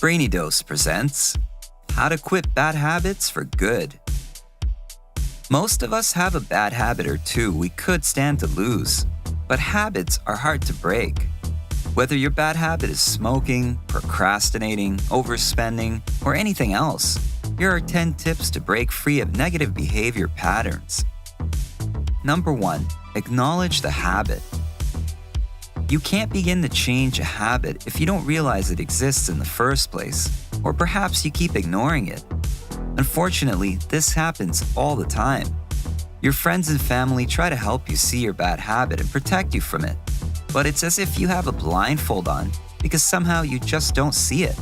Brainy Dose presents How to Quit Bad Habits for Good. Most of us have a bad habit or two we could stand to lose, but habits are hard to break. Whether your bad habit is smoking, procrastinating, overspending, or anything else, here are 10 tips to break free of negative behavior patterns. Number 1. Acknowledge the habit. You can't begin to change a habit if you don't realize it exists in the first place, or perhaps you keep ignoring it. Unfortunately, this happens all the time. Your friends and family try to help you see your bad habit and protect you from it, but it's as if you have a blindfold on because somehow you just don't see it.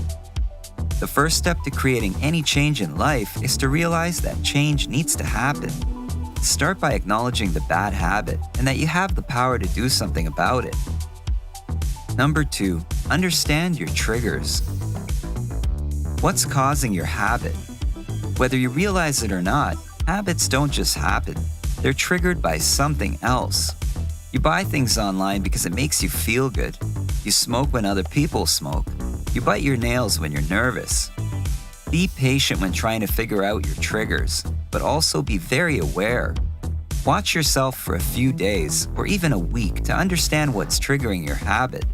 The first step to creating any change in life is to realize that change needs to happen. Start by acknowledging the bad habit and that you have the power to do something about it. Number 2, understand your triggers. What's causing your habit? Whether you realize it or not, habits don't just happen. They're triggered by something else. You buy things online because it makes you feel good. You smoke when other people smoke. You bite your nails when you're nervous. Be patient when trying to figure out your triggers, but also be very aware. Watch yourself for a few days or even a week to understand what's triggering your habit.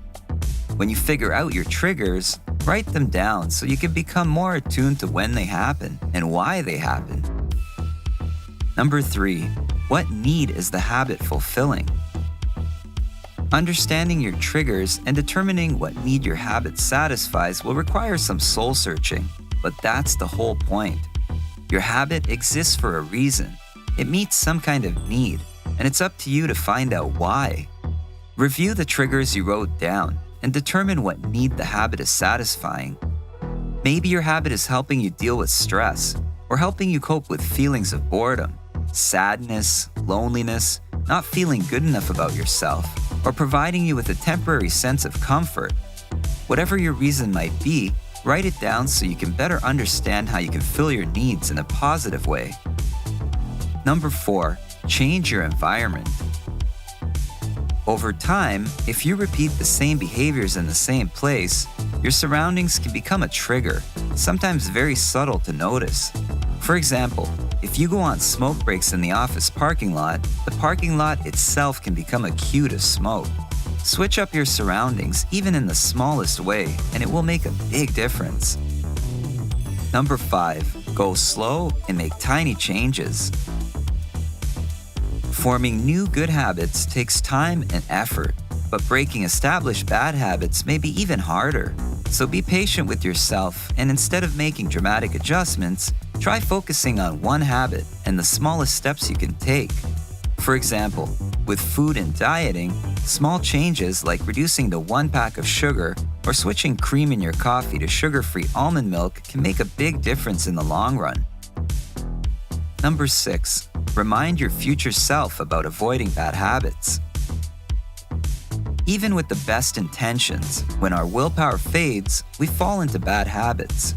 When you figure out your triggers, write them down so you can become more attuned to when they happen and why they happen. Number 3, what need is the habit fulfilling? Understanding your triggers and determining what need your habit satisfies will require some soul searching, but that's the whole point. Your habit exists for a reason. It meets some kind of need, and it's up to you to find out why. Review the triggers you wrote down and determine what need the habit is satisfying. Maybe your habit is helping you deal with stress or helping you cope with feelings of boredom, sadness, loneliness, not feeling good enough about yourself, or providing you with a temporary sense of comfort. Whatever your reason might be, write it down so you can better understand how you can fill your needs in a positive way. Number 4, change your environment. Over time, if you repeat the same behaviors in the same place, your surroundings can become a trigger, sometimes very subtle to notice. For example, if you go on smoke breaks in the office parking lot, the parking lot itself can become a cue to smoke. Switch up your surroundings, even in the smallest way, and it will make a big difference. Number 5, go slow and make tiny changes. Forming new good habits takes time and effort, but breaking established bad habits may be even harder. So be patient with yourself, and instead of making dramatic adjustments, try focusing on one habit and the smallest steps you can take. For example, with food and dieting, small changes like reducing the 1 pack of sugar or switching cream in your coffee to sugar-free almond milk can make a big difference in the long run. Number 6, remind your future self about avoiding bad habits. Even with the best intentions, when our willpower fades, we fall into bad habits.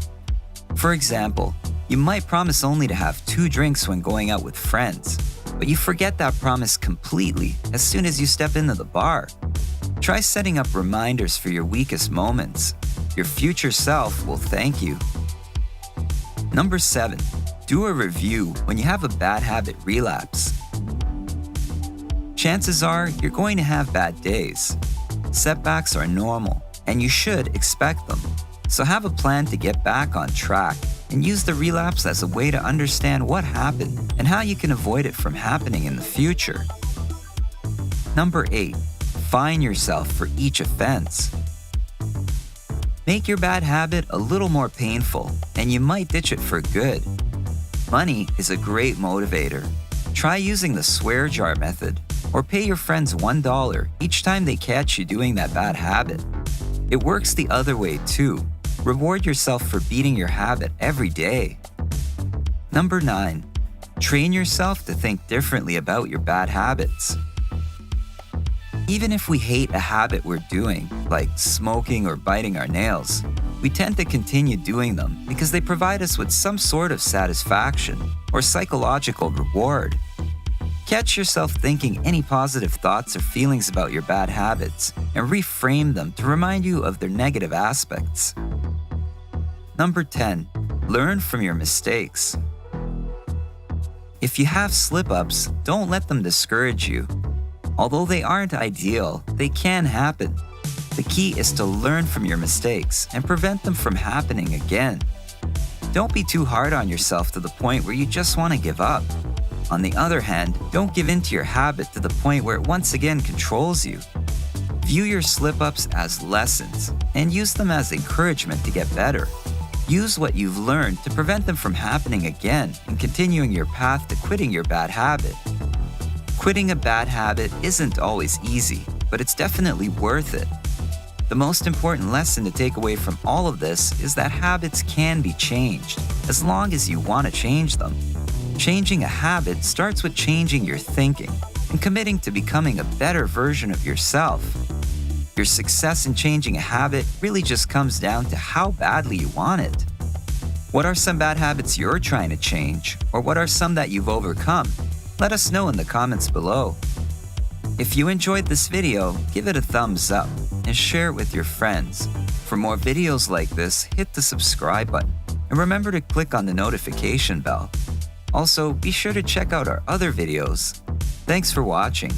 For example, you might promise only to have 2 drinks when going out with friends, but you forget that promise completely as soon as you step into the bar. Try setting up reminders for your weakest moments. Your future self will thank you. Number 7, do a review when you have a bad habit relapse. Chances are you're going to have bad days. Setbacks are normal, and you should expect them. So have a plan to get back on track and use the relapse as a way to understand what happened and how you can avoid it from happening in the future. Number 8, fine yourself for each offense. Make your bad habit a little more painful, and you might ditch it for good. Money is a great motivator. Try using the swear jar method, or pay your friends $1 each time they catch you doing that bad habit. It works the other way too. Reward yourself for beating your habit every day. Number 9, train yourself to think differently about your bad habits. Even if we hate a habit we're doing, like smoking or biting our nails, we tend to continue doing them because they provide us with some sort of satisfaction or psychological reward. Catch yourself thinking any positive thoughts or feelings about your bad habits and reframe them to remind you of their negative aspects. Number 10. Learn from your mistakes. If you have slip-ups, don't let them discourage you. Although they aren't ideal, they can happen. The key is to learn from your mistakes and prevent them from happening again. Don't be too hard on yourself to the point where you just want to give up. On the other hand, don't give in to your habit to the point where it once again controls you. View your slip-ups as lessons and use them as encouragement to get better. Use what you've learned to prevent them from happening again and continuing your path to quitting your bad habit. Quitting a bad habit isn't always easy, but it's definitely worth it. The most important lesson to take away from all of this is that habits can be changed, as long as you want to change them. Changing a habit starts with changing your thinking and committing to becoming a better version of yourself. Your success in changing a habit really just comes down to how badly you want it. What are some bad habits you're trying to change, or what are some that you've overcome? Let us know in the comments below. If you enjoyed this video, give it a thumbs up and share it with your friends. For more videos like this, hit the subscribe button and remember to click on the notification bell. Also, be sure to check out our other videos. Thanks for watching.